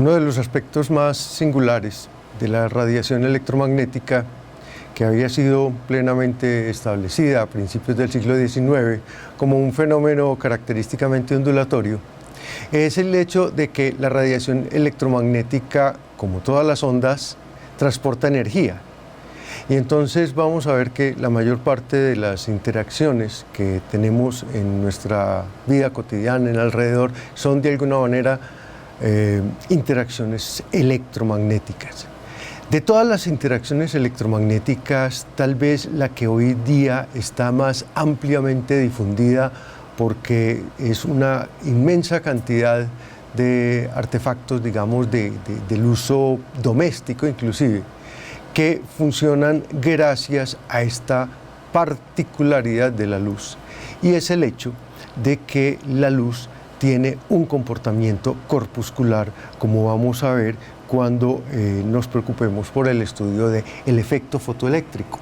Uno de los aspectos más singulares de la radiación electromagnética, que había sido plenamente establecida a principios del siglo XIX como un fenómeno característicamente ondulatorio, es el hecho de que la radiación electromagnética, como todas las ondas, transporta energía. Y entonces vamos a ver que la mayor parte de las interacciones que tenemos en nuestra vida cotidiana, en alrededor, son de alguna manera interacciones electromagnéticas. De todas las interacciones electromagnéticas, tal vez la que hoy día está más ampliamente difundida, porque es una inmensa cantidad de artefactos, digamos, del uso doméstico inclusive, que funcionan gracias a esta particularidad de la luz, y es el hecho de que la luz tiene un comportamiento corpuscular, como vamos a ver cuando nos preocupemos por el estudio del efecto fotoeléctrico.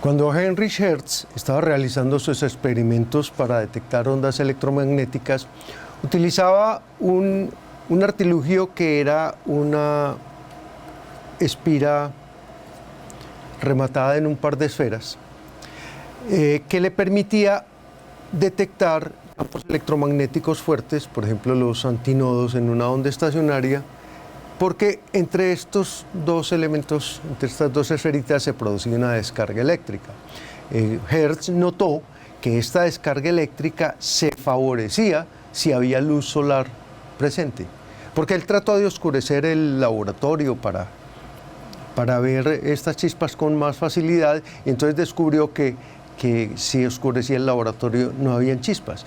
Cuando Heinrich Hertz estaba realizando sus experimentos para detectar ondas electromagnéticas, utilizaba un artilugio que era una espira rematada en un par de esferas, que le permitía detectar campos electromagnéticos fuertes, por ejemplo los antinodos en una onda estacionaria, porque entre estos dos elementos, entre estas dos esferitas, se producía una descarga eléctrica. Hertz notó que esta descarga eléctrica se favorecía si había luz solar presente, porque él trató de oscurecer el laboratorio para ver estas chispas con más facilidad, y entonces descubrió que si oscurecía el laboratorio no habían chispas.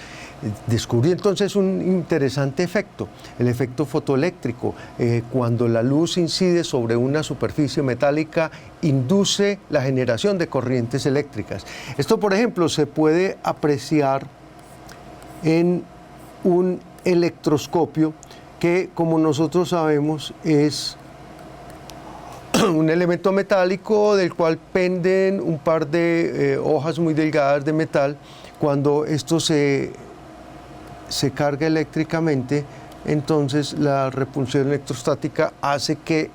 Descubrió entonces un interesante efecto, el efecto fotoeléctrico. Cuando la luz incide sobre una superficie metálica, induce la generación de corrientes eléctricas. Esto, por ejemplo, se puede apreciar en un electroscopio que, como nosotros sabemos, es un elemento metálico del cual penden un par de hojas muy delgadas de metal. Cuando esto se carga eléctricamente, entonces la repulsión electrostática hace que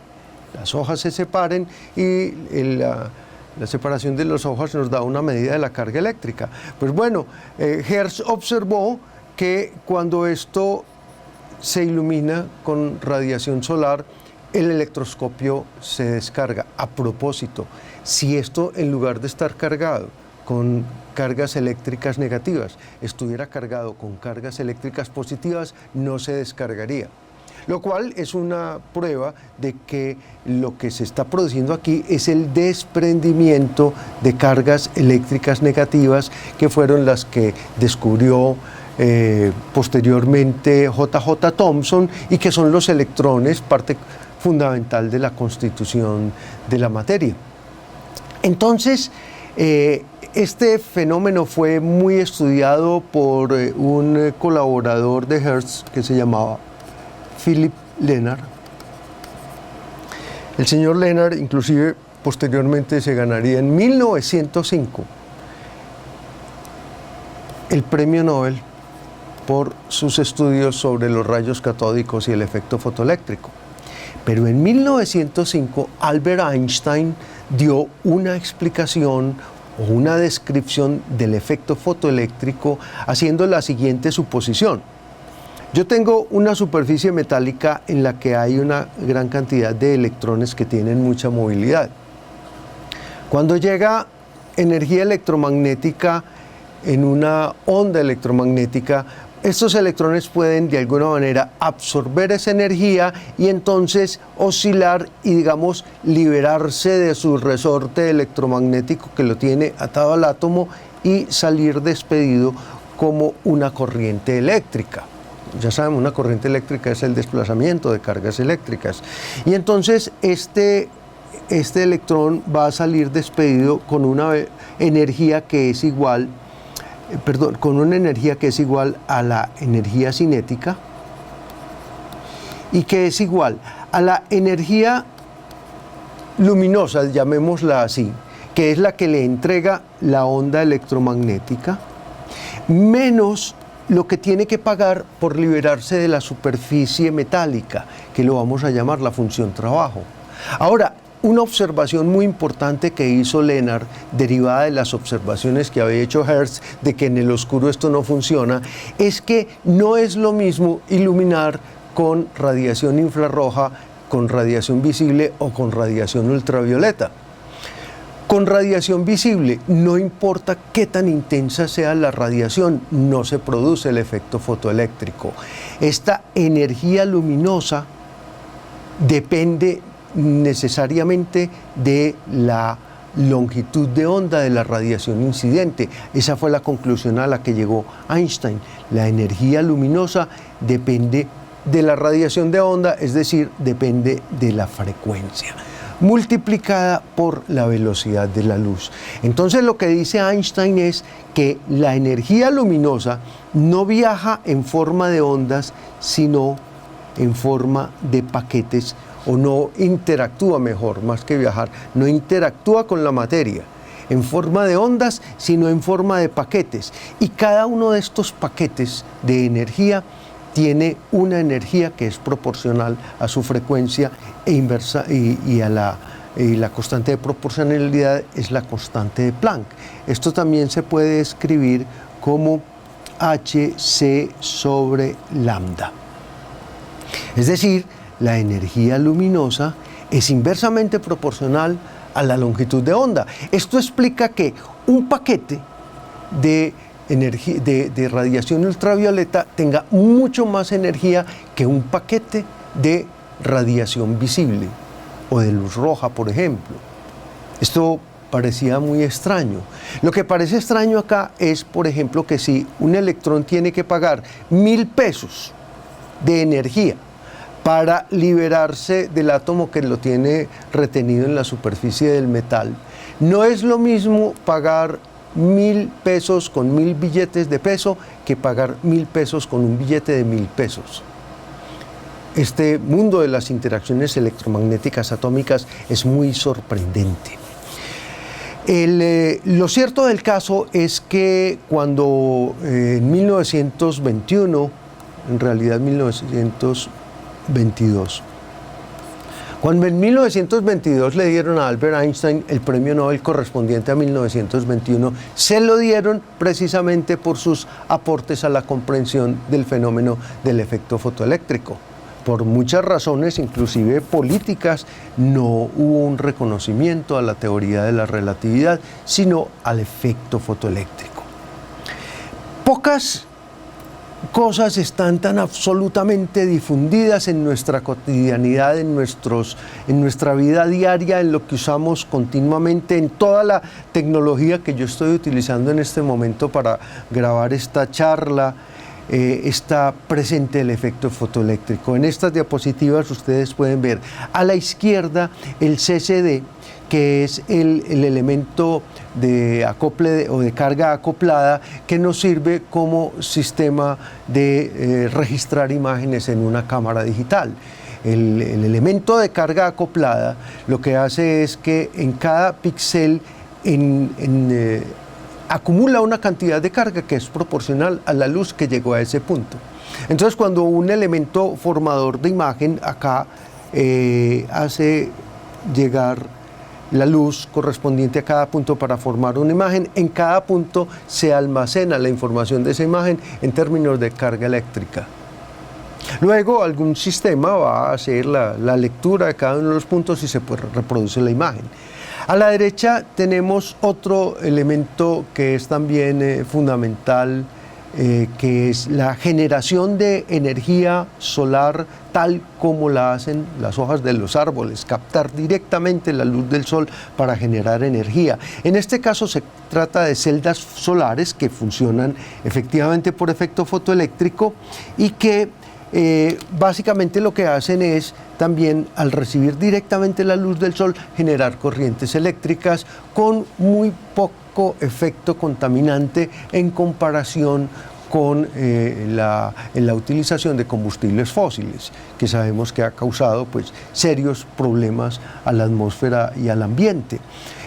las hojas se separen, y la separación de las hojas nos da una medida de la carga eléctrica. Pues bueno, Hertz observó que cuando esto se ilumina con radiación solar, el electroscopio se descarga. A propósito, si esto, en lugar de estar cargado con cargas eléctricas negativas, estuviera cargado con cargas eléctricas positivas, no se descargaría. Lo cual es una prueba de que lo que se está produciendo aquí es el desprendimiento de cargas eléctricas negativas, que fueron las que descubrió posteriormente J.J. Thomson, y que son los electrones, parte fundamental de la constitución de la materia. Entonces, este fenómeno fue muy estudiado por un colaborador de Hertz que se llamaba Philipp Lenard. El señor Lenard, inclusive, posteriormente se ganaría en 1905 el premio Nobel por sus estudios sobre los rayos catódicos y el efecto fotoeléctrico. Pero en 1905 Albert Einstein dio una explicación o una descripción del efecto fotoeléctrico, haciendo la siguiente suposición. Yo tengo una superficie metálica en la que hay una gran cantidad de electrones que tienen mucha movilidad. Cuando llega energía electromagnética en una onda electromagnética, estos electrones pueden de alguna manera absorber esa energía y entonces oscilar y, digamos, liberarse de su resorte electromagnético que lo tiene atado al átomo y salir despedido como una corriente eléctrica. Ya saben, una corriente eléctrica es el desplazamiento de cargas eléctricas. Y entonces este electrón va a salir despedido con una energía que es igual a la energía cinética, y que es igual a la energía luminosa, llamémosla así, que es la que le entrega la onda electromagnética, menos lo que tiene que pagar por liberarse de la superficie metálica, que lo vamos a llamar la función trabajo. Ahora, una observación muy importante que hizo Lennard, derivada de las observaciones que había hecho Hertz, de que en el oscuro esto no funciona, es que no es lo mismo iluminar con radiación infrarroja, con radiación visible o con radiación ultravioleta. Con radiación visible, no importa qué tan intensa sea la radiación, no se produce el efecto fotoeléctrico. Esta energía luminosa depende necesariamente de la longitud de onda de la radiación incidente. Esa fue la conclusión a la que llegó Einstein. La energía luminosa depende de la radiación de onda, es decir, depende de la frecuencia, multiplicada por la velocidad de la luz. Entonces lo que dice Einstein es que la energía luminosa no viaja en forma de ondas, sino en forma de paquetes, o no interactúa, mejor, más que viajar, no interactúa con la materia en forma de ondas, sino en forma de paquetes. Y cada uno de estos paquetes de energía tiene una energía que es proporcional a su frecuencia e inversa, y la constante de proporcionalidad es la constante de Planck. Esto también se puede escribir como hc sobre lambda. Es decir, la energía luminosa es inversamente proporcional a la longitud de onda. Esto explica que un paquete de radiación ultravioleta tenga mucho más energía que un paquete de radiación visible o de luz roja, por ejemplo. Esto parecía muy extraño. Lo que parece extraño acá es, por ejemplo, que si un electrón tiene que pagar 1.000 pesos de energía para liberarse del átomo que lo tiene retenido en la superficie del metal, no es lo mismo pagar 1.000 pesos con 1.000 billetes de peso que pagar 1.000 pesos con un billete de 1.000 pesos. Este mundo de las interacciones electromagnéticas atómicas es muy sorprendente. Lo cierto del caso es que cuando en 1921, en realidad 1922, cuando en 1922 le dieron a Albert Einstein el premio Nobel correspondiente a 1921, se lo dieron precisamente por sus aportes a la comprensión del fenómeno del efecto fotoeléctrico. Por muchas razones, inclusive políticas, no hubo un reconocimiento a la teoría de la relatividad, sino al efecto fotoeléctrico. Pocas cosas están tan absolutamente difundidas en nuestra cotidianidad, en nuestra vida diaria, en lo que usamos continuamente, en toda la tecnología que yo estoy utilizando en este momento para grabar esta charla. Está presente el efecto fotoeléctrico. En estas diapositivas ustedes pueden ver a la izquierda el CCD, que es el elemento de acople o de carga acoplada que nos sirve como sistema de registrar imágenes en una cámara digital. El elemento de carga acoplada lo que hace es que en cada píxel acumula una cantidad de carga que es proporcional a la luz que llegó a ese punto. Entonces, cuando un elemento formador de imagen acá hace llegar la luz correspondiente a cada punto para formar una imagen, en cada punto se almacena la información de esa imagen en términos de carga eléctrica. Luego algún sistema va a hacer la lectura de cada uno de los puntos y se reproduce la imagen. A la derecha tenemos otro elemento que es también fundamental, que es la generación de energía solar tal como la hacen las hojas de los árboles, captar directamente la luz del sol para generar energía. En este caso se trata de celdas solares que funcionan efectivamente por efecto fotoeléctrico y que básicamente lo que hacen es también, al recibir directamente la luz del sol, generar corrientes eléctricas con muy poco efecto contaminante en comparación con la utilización de combustibles fósiles, que sabemos que ha causado pues serios problemas a la atmósfera y al ambiente.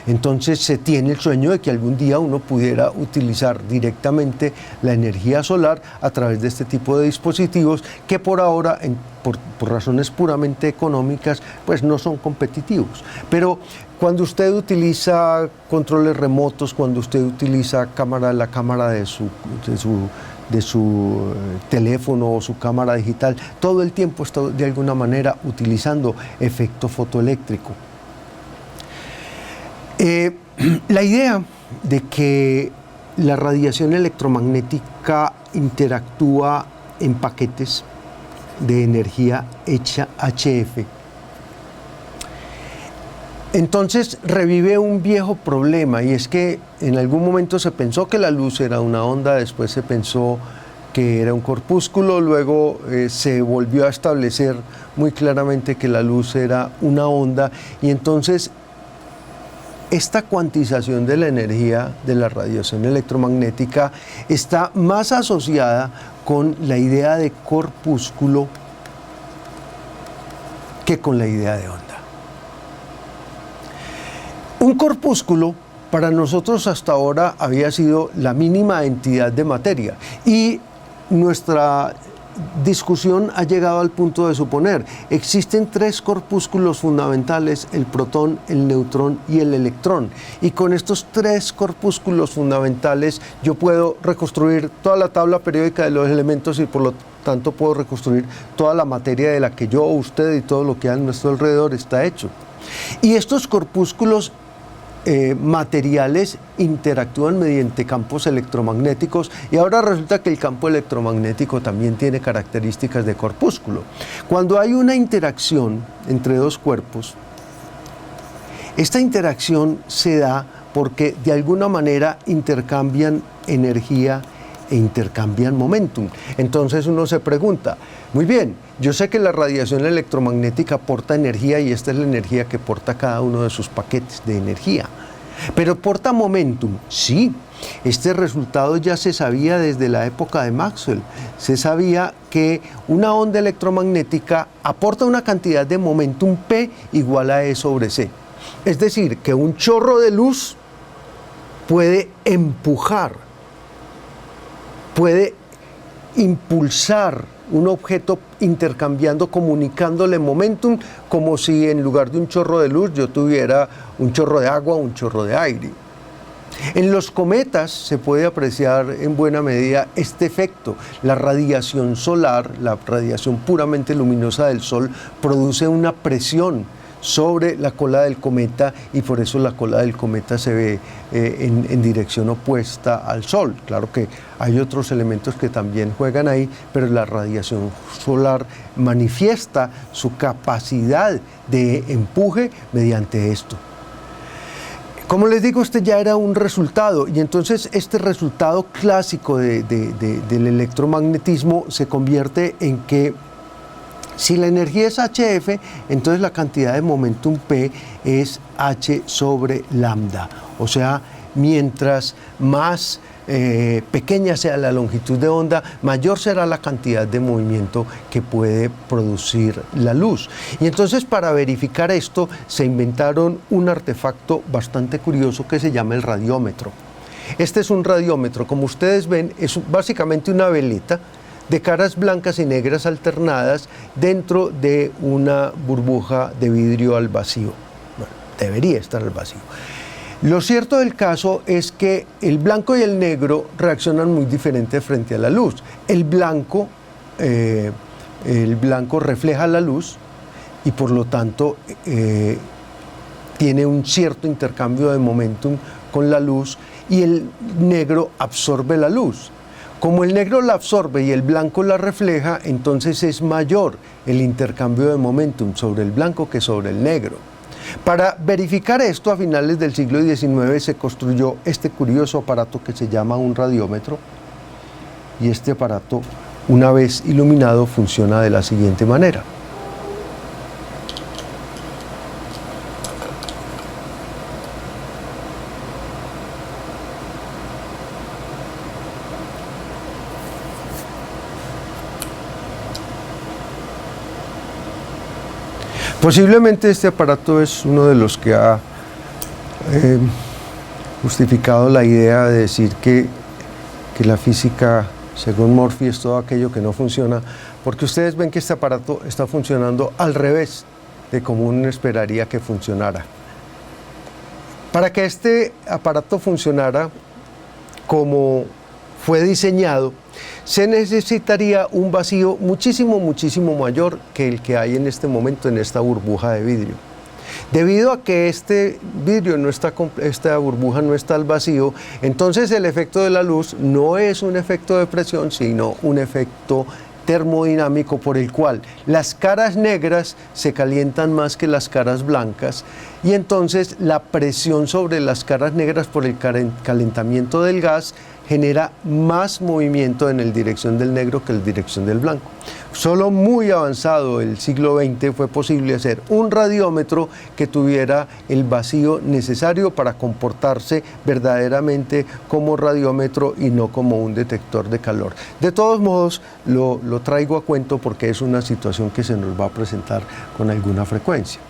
Entonces se tiene el sueño de que algún día uno pudiera utilizar directamente la energía solar a través de este tipo de dispositivos que por ahora, por razones puramente económicas, pues no son competitivos. Pero cuando usted utiliza controles remotos, cuando usted utiliza la cámara de su teléfono o su cámara digital, todo el tiempo está de alguna manera utilizando efecto fotoeléctrico. La idea de que la radiación electromagnética interactúa en paquetes de energía hecha HF, entonces revive un viejo problema, y es que en algún momento se pensó que la luz era una onda, después se pensó que era un corpúsculo, luego se volvió a establecer muy claramente que la luz era una onda, y entonces esta cuantización de la energía de la radiación electromagnética está más asociada con la idea de corpúsculo que con la idea de onda. Un corpúsculo para nosotros hasta ahora había sido la mínima entidad de materia, y nuestra discusión ha llegado al punto de suponer: existen tres corpúsculos fundamentales, el protón, el neutrón y el electrón, y con estos tres corpúsculos fundamentales yo puedo reconstruir toda la tabla periódica de los elementos, y por lo tanto puedo reconstruir toda la materia de la que yo, usted y todo lo que hay a nuestro alrededor está hecho. Y estos corpúsculos materiales interactúan mediante campos electromagnéticos, y ahora resulta que el campo electromagnético también tiene características de corpúsculo. Cuando hay una interacción entre dos cuerpos, esta interacción se da porque de alguna manera intercambian energía e intercambian momentum. Entonces uno se pregunta, muy bien, yo sé que la radiación electromagnética porta energía, y esta es la energía que porta cada uno de sus paquetes de energía. Pero porta momentum, sí. Este resultado ya se sabía desde la época de Maxwell. Se sabía que una onda electromagnética aporta una cantidad de momentum P igual a E sobre C. Es decir, que un chorro de luz puede empujar, puede impulsar un objeto intercambiando, comunicándole momentum, como si en lugar de un chorro de luz yo tuviera un chorro de agua o un chorro de aire. En los cometas se puede apreciar en buena medida este efecto. La radiación solar, la radiación puramente luminosa del Sol, produce una presión sobre la cola del cometa, y por eso la cola del cometa se ve en dirección opuesta al Sol. Claro que hay otros elementos que también juegan ahí, pero la radiación solar manifiesta su capacidad de empuje mediante esto. Como les digo, este ya era un resultado, y entonces este resultado clásico del electromagnetismo se convierte en que si la energía es HF, entonces la cantidad de momentum P es H sobre lambda. O sea, mientras más pequeña sea la longitud de onda, mayor será la cantidad de movimiento que puede producir la luz. Y entonces, para verificar esto, se inventaron un artefacto bastante curioso que se llama el radiómetro. Este es un radiómetro, como ustedes ven, es básicamente una veleta de caras blancas y negras alternadas dentro de una burbuja de vidrio al vacío. Bueno, debería estar al vacío. Lo cierto del caso es que el blanco y el negro reaccionan muy diferente frente a la luz. El blanco refleja la luz, y por lo tanto tiene un cierto intercambio de momentum con la luz, y el negro absorbe la luz. Como el negro la absorbe y el blanco la refleja, entonces es mayor el intercambio de momentum sobre el blanco que sobre el negro. Para verificar esto, a finales del siglo XIX se construyó este curioso aparato que se llama un radiómetro, y este aparato, una vez iluminado, funciona de la siguiente manera. Posiblemente este aparato es uno de los que ha he justificado la idea de decir que la física, según Murphy, es todo aquello que no funciona, porque ustedes ven que este aparato está funcionando al revés de como uno esperaría que funcionara. Para que este aparato funcionara como fue diseñado, se necesitaría un vacío muchísimo mayor que el que hay en este momento en esta burbuja de vidrio. Debido a que este vidrio no está, esta burbuja no está al vacío, entonces el efecto de la luz no es un efecto de presión, sino un efecto termodinámico por el cual las caras negras se calientan más que las caras blancas y entonces la presión sobre las caras negras por el calentamiento del gas genera más movimiento en la dirección del negro que en la dirección del blanco. Solo muy avanzado el siglo XX fue posible hacer un radiómetro que tuviera el vacío necesario para comportarse verdaderamente como radiómetro y no como un detector de calor. De todos modos, lo traigo a cuento porque es una situación que se nos va a presentar con alguna frecuencia.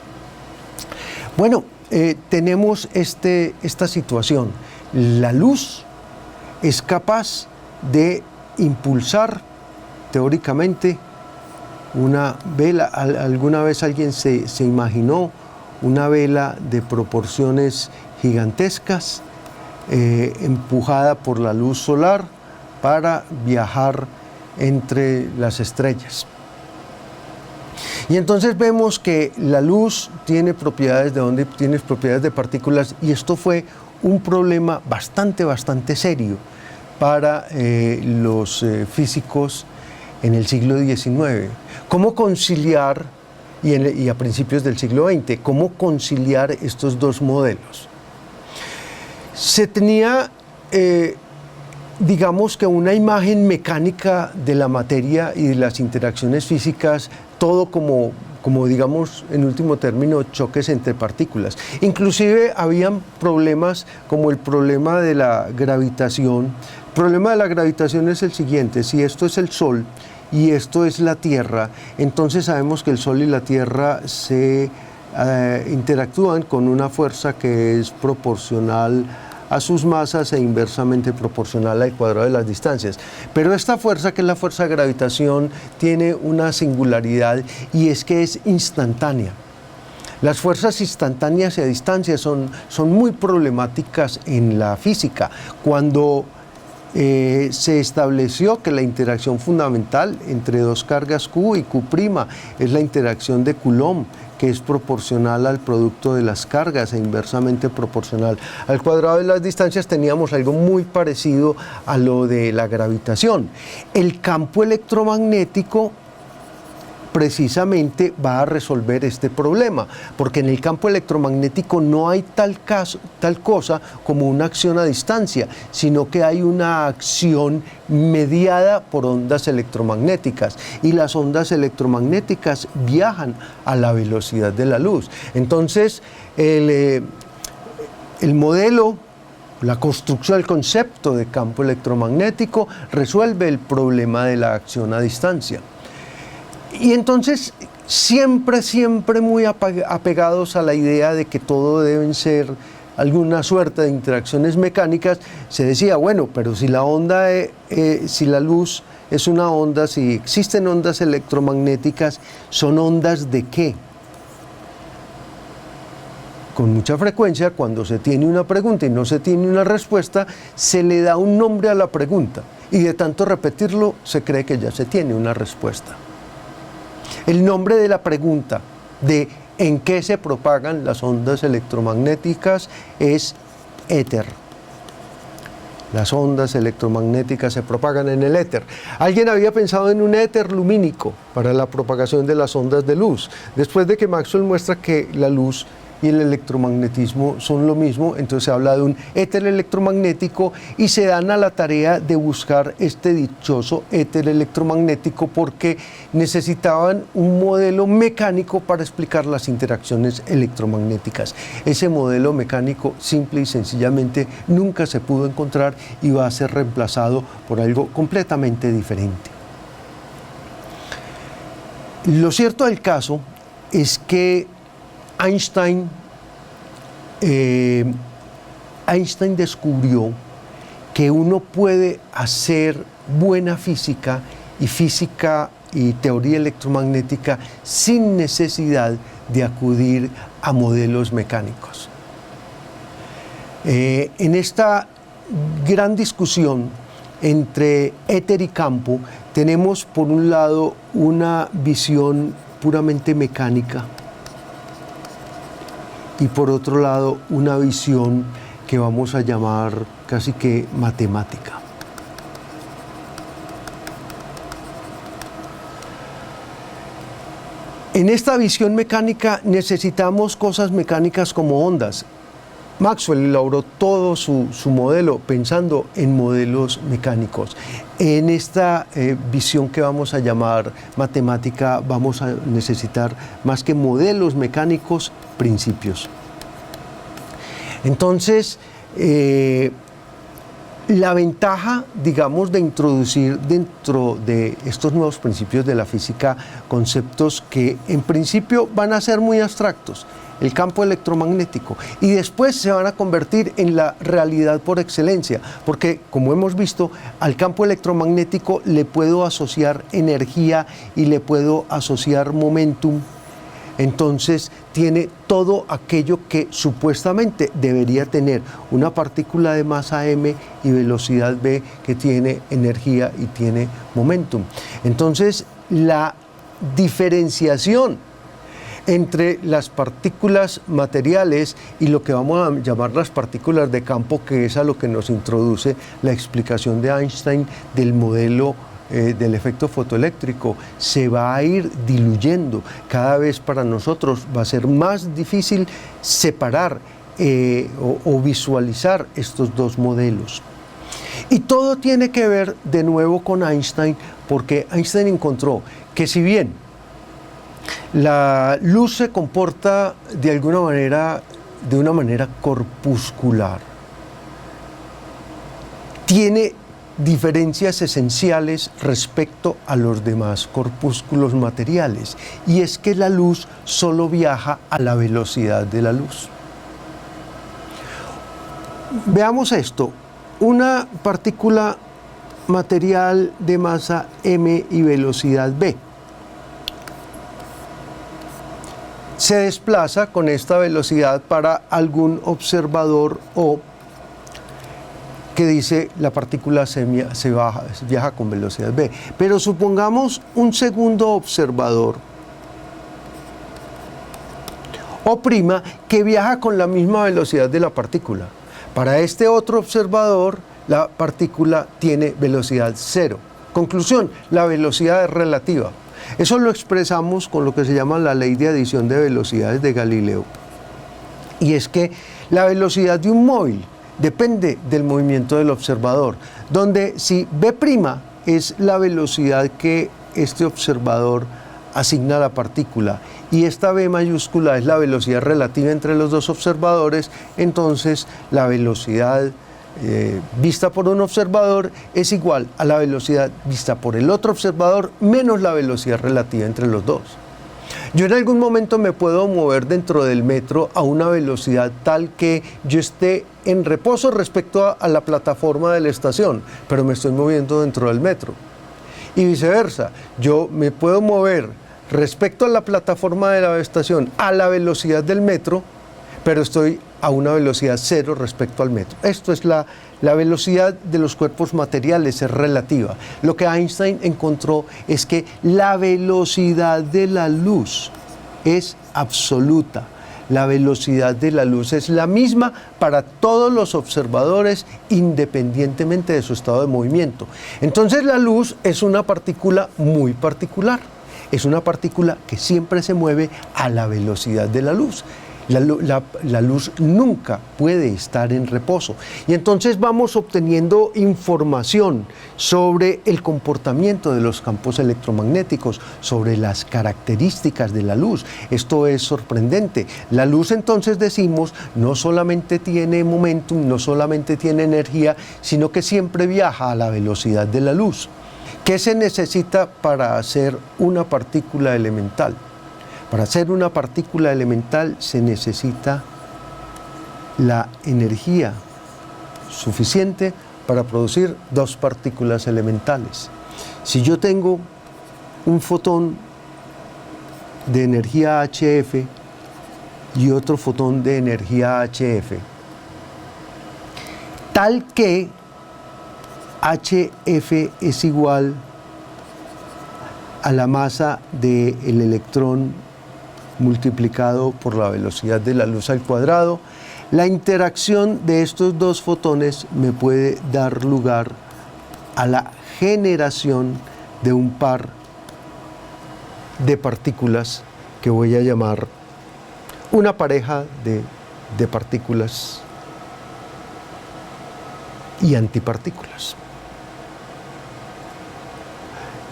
Bueno, tenemos esta situación. La luz es capaz de impulsar teóricamente una vela. Alguna vez alguien se imaginó una vela de proporciones gigantescas empujada por la luz solar para viajar entre las estrellas. Y entonces vemos que la luz tiene propiedades de partículas, y esto fue un problema bastante serio para los físicos en el siglo XIX. ¿Cómo conciliar, y a principios del siglo XX, cómo conciliar estos dos modelos? Se tenía, digamos que una imagen mecánica de la materia y de las interacciones físicas, todo como digamos, en último término, choques entre partículas. Inclusive habían problemas como el problema de la gravitación. El problema de la gravitación es el siguiente: si esto es el Sol y esto es la Tierra, entonces sabemos que el Sol y la Tierra se interactúan con una fuerza que es proporcional a sus masas e inversamente proporcional al cuadrado de las distancias. Pero esta fuerza, que es la fuerza de gravitación, tiene una singularidad, y es que es instantánea. Las fuerzas instantáneas y a distancia son muy problemáticas en la física. Cuando se estableció que la interacción fundamental entre dos cargas Q y Q' es la interacción de Coulomb, que es proporcional al producto de las cargas e inversamente proporcional al cuadrado de las distancias, teníamos algo muy parecido a lo de la gravitación. El campo electromagnético precisamente va a resolver este problema, porque en el campo electromagnético no hay tal cosa como una acción a distancia, sino que hay una acción mediada por ondas electromagnéticas, y las ondas electromagnéticas viajan a la velocidad de la luz. Entonces, el modelo, la construcción, el concepto de campo electromagnético resuelve el problema de la acción a distancia. Y entonces, siempre muy apegados a la idea de que todo deben ser alguna suerte de interacciones mecánicas, se decía, bueno, pero si la onda, si la luz es una onda, si existen ondas electromagnéticas, ¿son ondas de qué? Con mucha frecuencia, cuando se tiene una pregunta y no se tiene una respuesta, se le da un nombre a la pregunta, y de tanto repetirlo, se cree que ya se tiene una respuesta. El nombre de la pregunta de en qué se propagan las ondas electromagnéticas es éter. Las ondas electromagnéticas se propagan en el éter. Alguien había pensado en un éter lumínico para la propagación de las ondas de luz. Después de que Maxwell muestra que la luz y el electromagnetismo son lo mismo, entonces se habla de un éter electromagnético, y se dan a la tarea de buscar este dichoso éter electromagnético porque necesitaban un modelo mecánico para explicar las interacciones electromagnéticas. Ese modelo mecánico simple y sencillamente nunca se pudo encontrar y va a ser reemplazado por algo completamente diferente. Lo cierto del caso es que Einstein Einstein descubrió que uno puede hacer buena física y teoría electromagnética sin necesidad de acudir a modelos mecánicos. En esta gran discusión entre éter y campo, tenemos por un lado una visión puramente mecánica y por otro lado una visión que vamos a llamar casi que matemática. En esta visión mecánica necesitamos cosas mecánicas como ondas. Maxwell elaboró todo su modelo pensando en modelos mecánicos. En esta visión que vamos a llamar matemática vamos a necesitar más que modelos mecánicos, principios. Entonces, la ventaja, digamos, de introducir dentro de estos nuevos principios de la física conceptos que en principio van a ser muy abstractos, el campo electromagnético, y después se van a convertir en la realidad por excelencia, porque como hemos visto, al campo electromagnético le puedo asociar energía y le puedo asociar momentum. Entonces tiene todo aquello que supuestamente debería tener una partícula de masa m y velocidad v, que tiene energía y tiene momentum. Entonces la diferenciación entre las partículas materiales y lo que vamos a llamar las partículas de campo, que es a lo que nos introduce la explicación de Einstein del modelo del efecto fotoeléctrico, se va a ir diluyendo. Cada vez para nosotros va a ser más difícil separar o visualizar estos dos modelos. Y todo tiene que ver de nuevo con Einstein, porque Einstein encontró que si bien la luz se comporta de alguna manera, de una manera corpuscular, tiene diferencias esenciales respecto a los demás corpúsculos materiales, y es que la luz solo viaja a la velocidad de la luz. Veamos esto: una partícula material de masa m y velocidad v se desplaza con esta velocidad para algún observador O, que dice la partícula viaja con velocidad v. Pero supongamos un segundo observador, O', que viaja con la misma velocidad de la partícula. Para este otro observador, la partícula tiene velocidad cero. Conclusión: la velocidad es relativa. Eso lo expresamos con lo que se llama la ley de adición de velocidades de Galileo. Y es que la velocidad de un móvil depende del movimiento del observador, donde si v' es la velocidad que este observador asigna a la partícula y esta v mayúscula es la velocidad relativa entre los dos observadores, entonces la velocidad vista por un observador es igual a la velocidad vista por el otro observador menos la velocidad relativa entre los dos. Yo en algún momento me puedo mover dentro del metro a una velocidad tal que yo esté en reposo respecto a la plataforma de la estación, pero me estoy moviendo dentro del metro. Y viceversa, yo me puedo mover respecto a la plataforma de la estación a la velocidad del metro, pero estoy a una velocidad cero respecto al metro. Esto es la velocidad de los cuerpos materiales, es relativa. Lo que Einstein encontró es que la velocidad de la luz es absoluta. La velocidad de la luz es la misma para todos los observadores, independientemente de su estado de movimiento. Entonces la luz es una partícula muy particular. Es una partícula que siempre se mueve a la velocidad de la luz. La luz nunca puede estar en reposo. Y entonces vamos obteniendo información sobre el comportamiento de los campos electromagnéticos, sobre las características de la luz. Esto es sorprendente. La luz, entonces decimos, no solamente tiene momentum, no solamente tiene energía, sino que siempre viaja a la velocidad de la luz. ¿Qué se necesita para hacer una partícula elemental? Para hacer una partícula elemental se necesita la energía suficiente para producir dos partículas elementales. Si yo tengo un fotón de energía HF y otro fotón de energía HF, tal que HF es igual a la masa del electrón multiplicado por la velocidad de la luz al cuadrado, la interacción de estos dos fotones me puede dar lugar a la generación de un par de partículas que voy a llamar una pareja de partículas y antipartículas.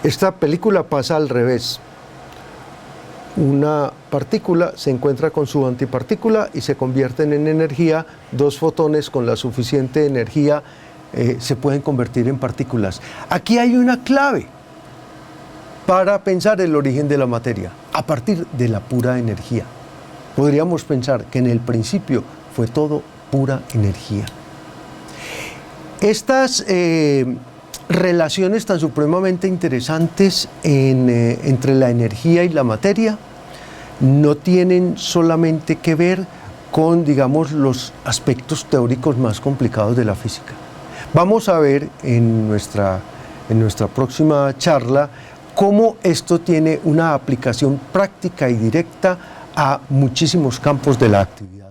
Esta película pasa al revés. Una partícula se encuentra con su antipartícula y se convierten en energía. Dos fotones con la suficiente energía se pueden convertir en partículas. Aquí hay una clave para pensar el origen de la materia, a partir de la pura energía. Podríamos pensar que en el principio fue todo pura energía. Estas relaciones tan supremamente interesantes entre la energía y la materia no tienen solamente que ver con, digamos, los aspectos teóricos más complicados de la física. Vamos a ver en nuestra próxima charla cómo esto tiene una aplicación práctica y directa a muchísimos campos de la actividad.